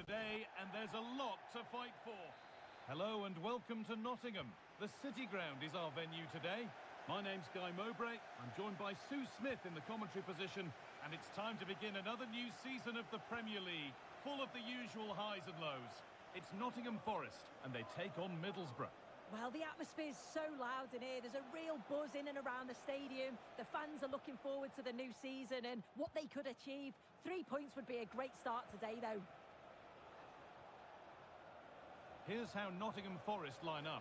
today, and there's a lot to fight for. Hello and welcome to Nottingham. The City Ground is our venue today. My name's Guy Mowbray. I'm joined by Sue Smith in the commentary position, and it's time to begin another new season of the Premier League, full of the usual highs and lows. It's Nottingham Forest, and they take on Middlesbrough. Well, the atmosphere's so loud in here. There's a real buzz in and around the stadium. The fans are looking forward to the new season and what they could achieve. 3 points would be a great start today, though. Here's how Nottingham Forest line up.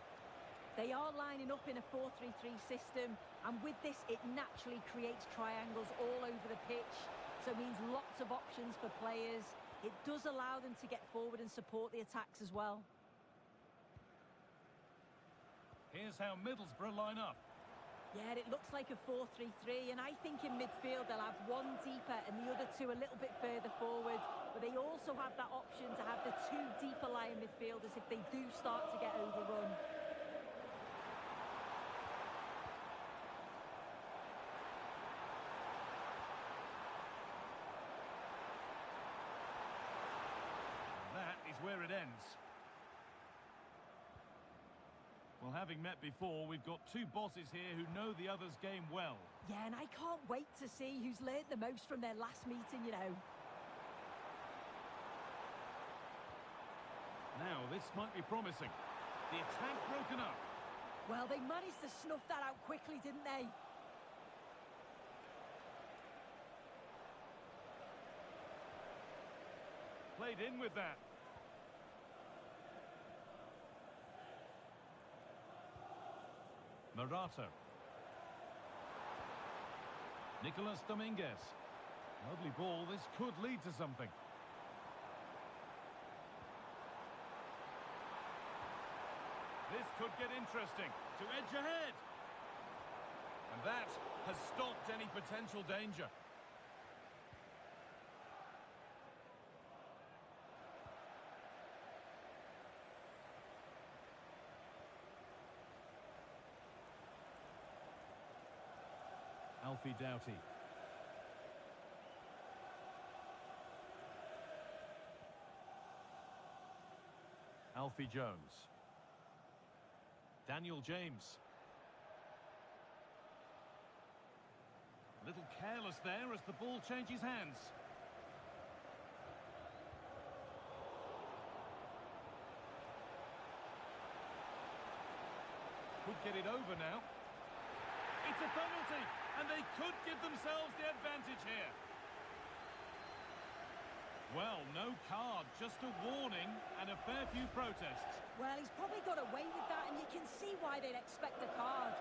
They are lining up in a 4-3-3 system, and with this, it naturally creates triangles all over the pitch, so it means lots of options for players. It does allow them to get forward and support the attacks as well. Here's how Middlesbrough line up. Yeah, it looks like a 4-3-3, and I think in midfield they'll have one deeper and the other two a little bit further forward, but they also have that option to have the two deeper lying midfielders if they do start to get overrun. That is where it ends. Well, having met before, we've got two bosses here who know the other's game well. Yeah, and I can't wait to see who's learnt the most from their last meeting, you know. Now, this might be promising. The attack broken up. Well, they managed to snuff that out quickly, didn't they? Played in with that. Marato. Nicolas Dominguez. Lovely ball, this could lead to something. This could get interesting. To edge ahead. And that has stopped any potential danger. Alfie Doughty. Alfie Jones. Daniel James. A little careless there as the ball changes hands. Could get it over now. It's a penalty, and they could give themselves the advantage here. Well, no card, just a warning and a fair few protests. Well, he's probably got away with that, and you can see why they'd expect a card.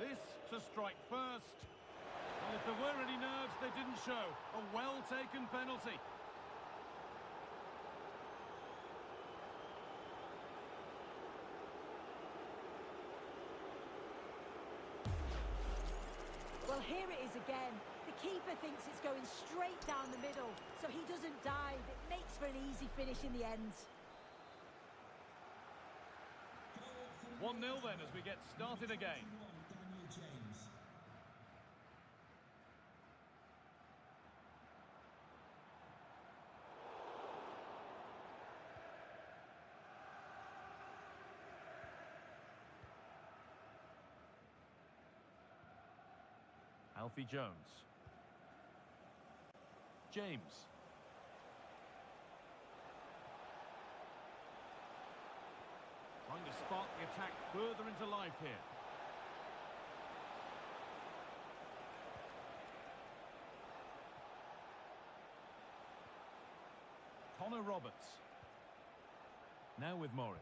This to strike first. And if there were any nerves, they didn't show. A well-taken penalty. Well, here it is again. The keeper thinks it's going straight down the middle, so he doesn't dive. It makes for an easy finish in the end. 1-0 then as we get started again. James. Alfie Jones. James. Trying to spark the attack further into life here. Connor Roberts. Now with Morris.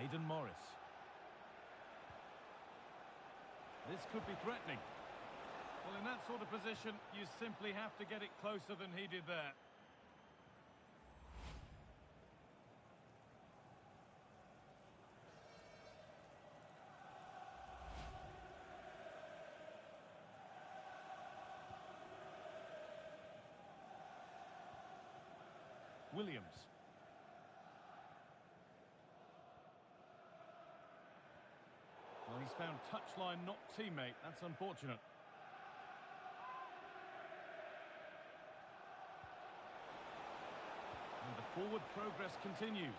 Aidan Morris. This could be threatening. Well, in that sort of position, you simply have to get it closer than he did there. Williams. Well, he's found touchline, not teammate. That's unfortunate. And the forward progress continues.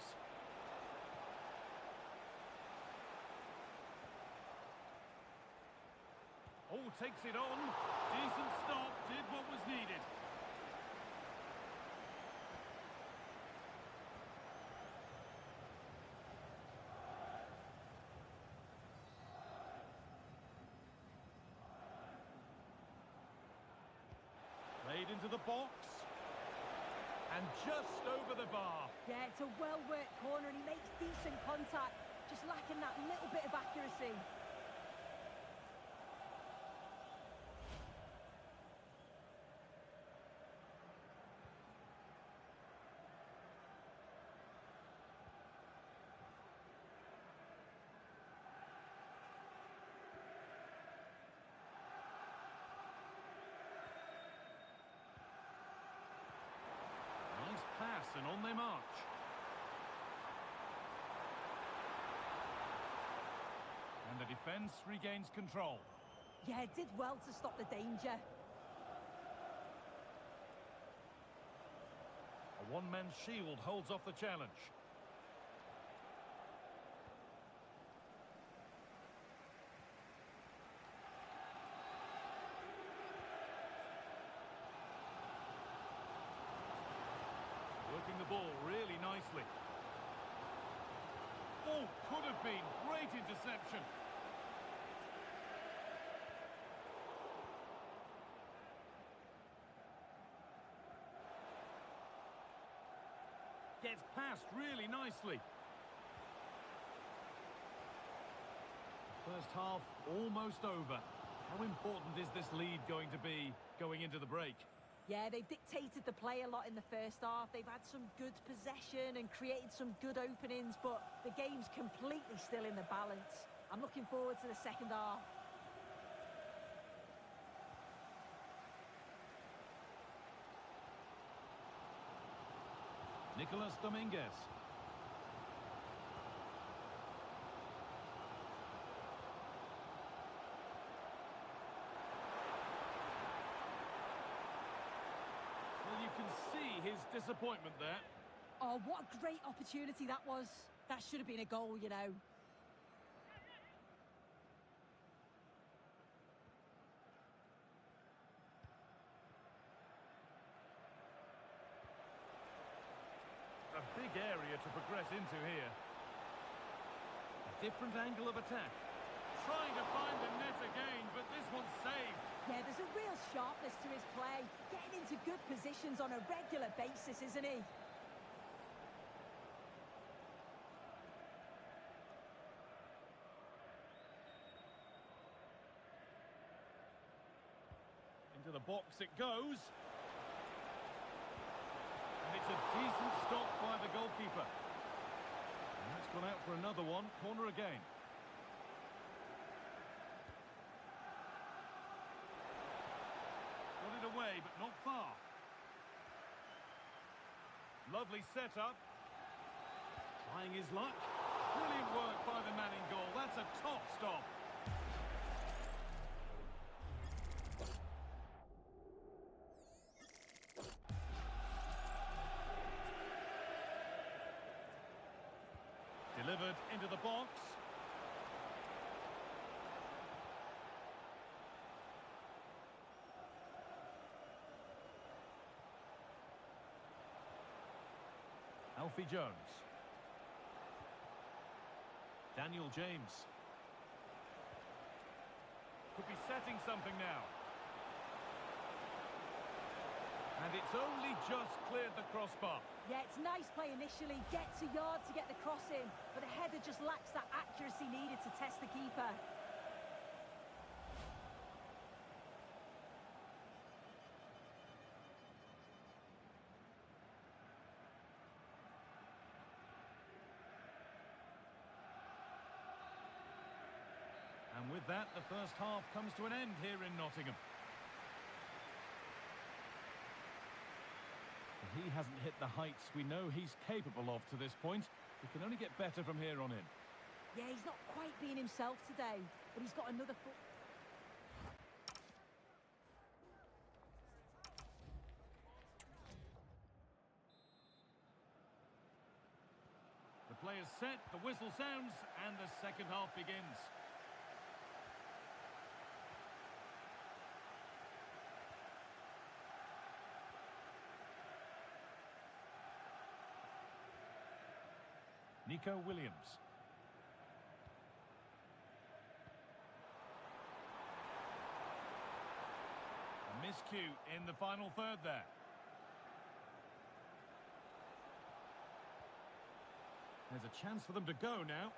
Oh, takes it on. Decent stop, did what was needed. Played into the box. And just over the bar. Yeah, it's a well-worked corner and he makes decent contact. Just lacking that little bit of accuracy. Pass and on they march. And the defence regains control. Yeah, it did well to stop the danger. A one-man shield holds off the challenge. Working the ball really nicely. Oh, could have been. Great interception. Gets past really nicely. First half almost over. How important is this lead going to be going into the break? Yeah, they've dictated the play a lot in the first half. They've had some good possession and created some good openings, but the game's completely still in the balance. I'm looking forward to the second half. Nicolas Dominguez. Well, you can see his disappointment there. Oh, what a great opportunity that was. That should have been a goal, you know. A big area to progress into here. A different angle of attack. Trying to find the net again, but this one's saved. Yeah, there's a real sharpness to his play. Getting into good positions on a regular basis, isn't he? Into the box it goes. And it's a decent stop by the goalkeeper. And that's gone out for another one. Corner again. Got it away, but not far. Lovely setup. Trying his luck. Brilliant work by the man in goal. That's a top stop. Delivered into the box. Alfie Jones. Daniel James. Could be setting something now. And it's only just cleared the crossbar. Yeah, it's nice play initially, gets a yard to get the cross in, but the header just lacks that accuracy needed to test the keeper. And with that, the first half comes to an end here in Nottingham. He hasn't hit the heights we know he's capable of to this point. He can only get better from here on in. Yeah, he's not quite being himself today, but he's got another foot. The player's set, the whistle sounds, and the second half begins. Nico Williams. A miscue in the final third there. There's a chance for them to go now.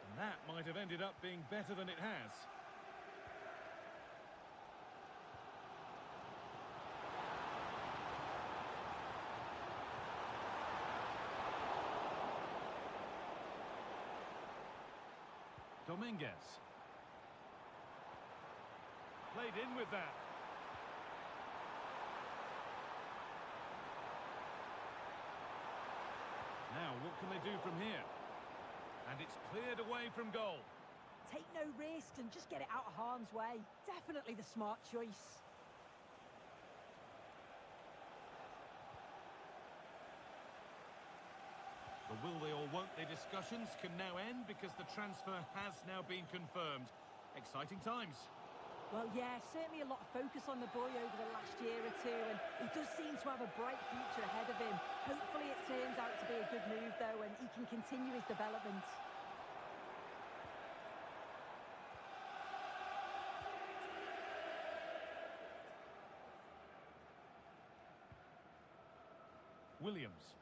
And that might have ended up being better than it has. Dominguez. Played in with that. Now, what can they do from here? And it's cleared away from goal. Take no risks and just get it out of harm's way. Definitely the smart choice. The will they or won't they discussions can now end because the transfer has now been confirmed. Exciting times. Well, yeah, certainly a lot of focus on the boy over the last year or two, and he does seem to have a bright future ahead of him. Hopefully it turns out to be a good move, though, and he can continue his development. Williams.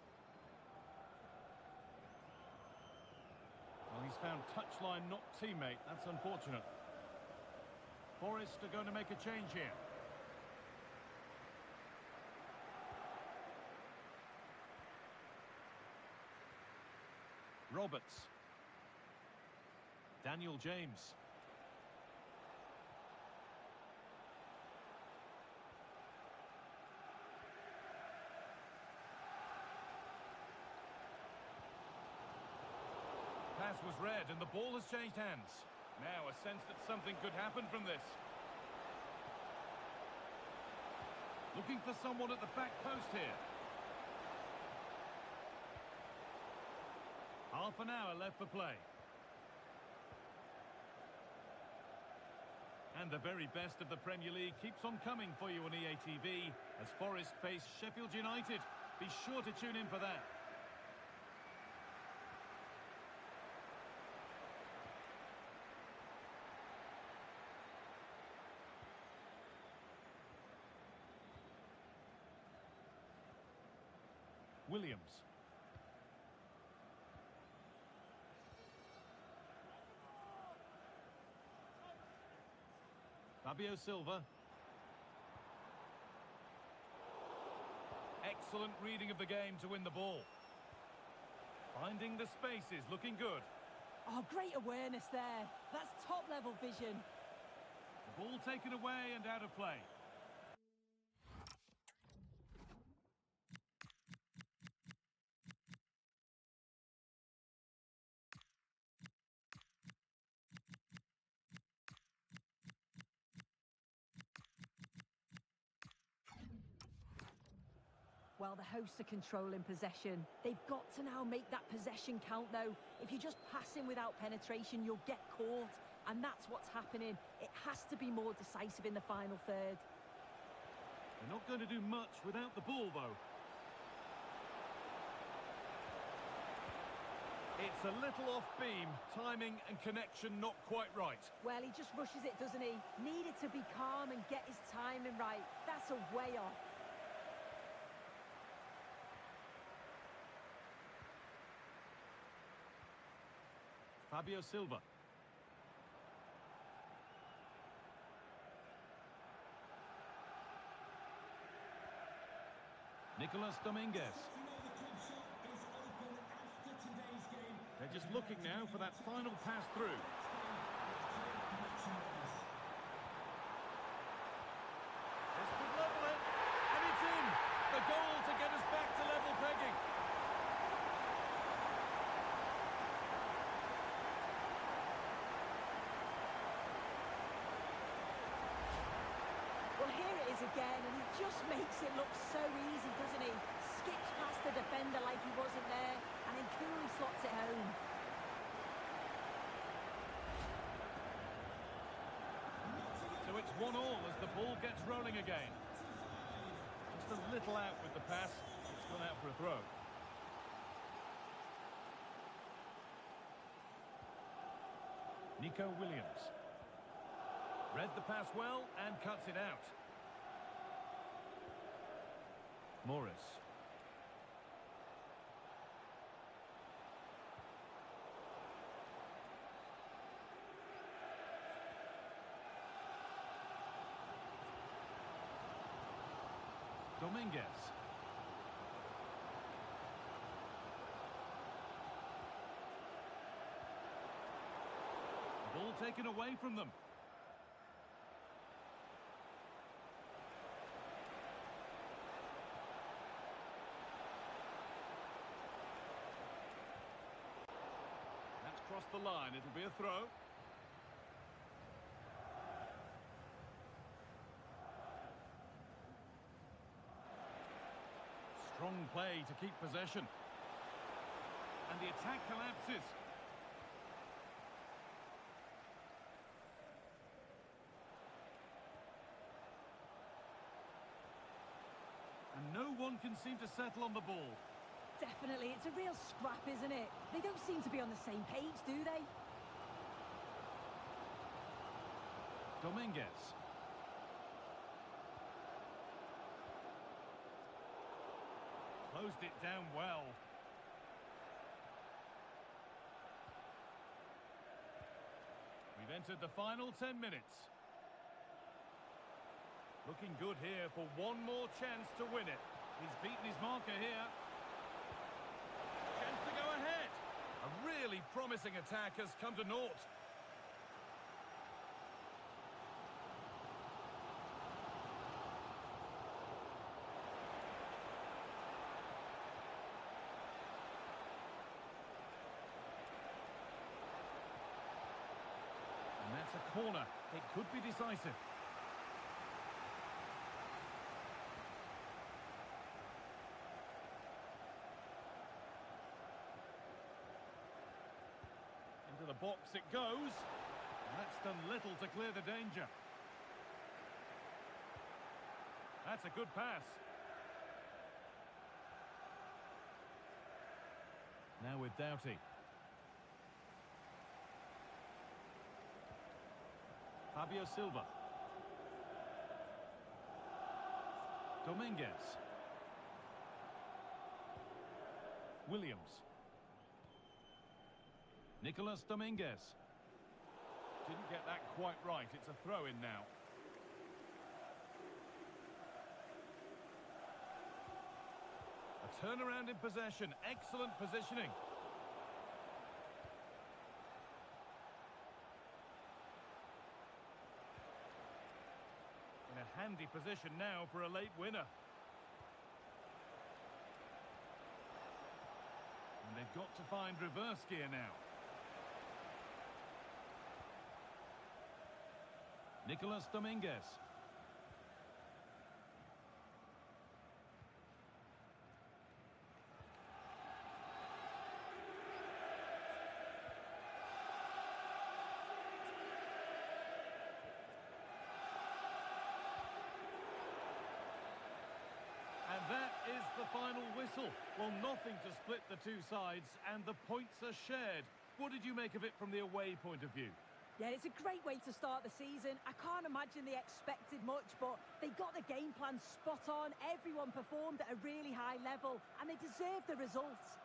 Well, he's found touchline, not teammate. That's unfortunate. Forest are going to make a change here. Roberts. Daniel James. Pass was read and the ball has changed hands. Now a sense that something could happen from this. Looking for someone at the back post here. Half an hour left for play. And the very best of the Premier League keeps on coming for you on EA TV as Forest face Sheffield United. Be sure to tune in for that. Williams. Fabio Silva. Excellent reading of the game to win the ball. Finding the spaces, looking good. Oh, great awareness there. That's top-level vision. The ball taken away and out of play. Well, the hosts are controlling possession. They've got to now make that possession count, though. If you're just passing without penetration, you'll get caught. And that's what's happening. It has to be more decisive in the final third. They're not going to do much without the ball, though. It's a little off beam. Timing and connection not quite right. Well, he just rushes it, doesn't he? Needed to be calm and get his timing right. That's a way off. Fabio Silva. Nicolas Dominguez. They're just looking now for that final pass through. This could level it, and it's in! The goal is again, and he just makes it look so easy, doesn't he? Skips past the defender like he wasn't there, and then coolly slots it home. So it's 1-1 as the ball gets rolling again. Just a little out with the pass. It's gone out for a throw. Nico Williams. Read the pass well and cuts it out. Morris. Dominguez. Ball taken away from them. That's crossed the line. It'll be a throw. Strong play to keep possession. And the attack collapses. And no one can seem to settle on the ball. Definitely, it's a real scrap, isn't it? They don't seem to be on the same page, do they? Dominguez. Closed it down well. We've entered the final 10 minutes. Looking good here for one more chance to win it. He's beaten his marker here. Chance to go ahead. A really promising attack has come to naught. And that's a corner. It could be decisive. Into the box it goes. And that's done little to clear the danger. That's a good pass. Now with Doughty. Fabio Silva. Dominguez. Williams. Nicolas Dominguez. Didn't get that quite right. It's a throw-in now. A turnaround in possession. Excellent positioning. In a handy position now for a late winner. And they've got to find reverse gear now. Nicolas Dominguez. And that is the final whistle. Well, nothing to split the two sides, and the points are shared. What did you make of it from the away point of view? Yeah, it's a great way to start the season. I can't imagine they expected much, but they got the game plan spot on. Everyone performed at a really high level, and they deserved the results.